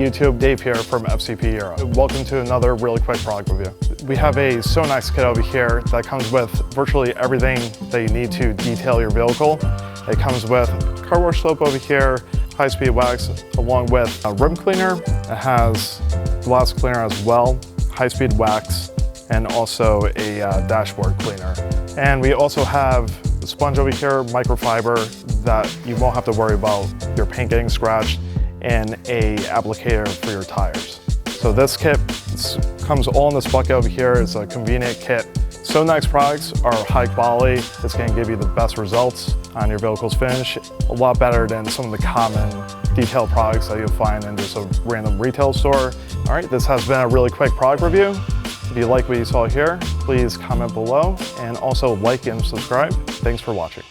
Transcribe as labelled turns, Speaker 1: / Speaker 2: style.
Speaker 1: YouTube, Dave here from FCP Euro. Welcome to another really quick product review. We have a Sonax kit over here that comes with virtually everything that you need to detail your vehicle. It comes with car wash soap over here, high-speed wax, along with a rim cleaner. It has glass cleaner as well, high-speed wax, and also a dashboard cleaner. And we also have a sponge over here, microfiber, that you won't have to worry about your paint getting scratched, and a applicator for your tires. So this kit comes all in this bucket over here. It's a convenient kit. Sonax products are high quality. It's going to give you the best results on your vehicle's finish. A lot better than some of the common detail products that you'll find in just a random retail store. All right, this has been a really quick product review. If you like what you saw here, please comment below and also like and subscribe. Thanks for watching.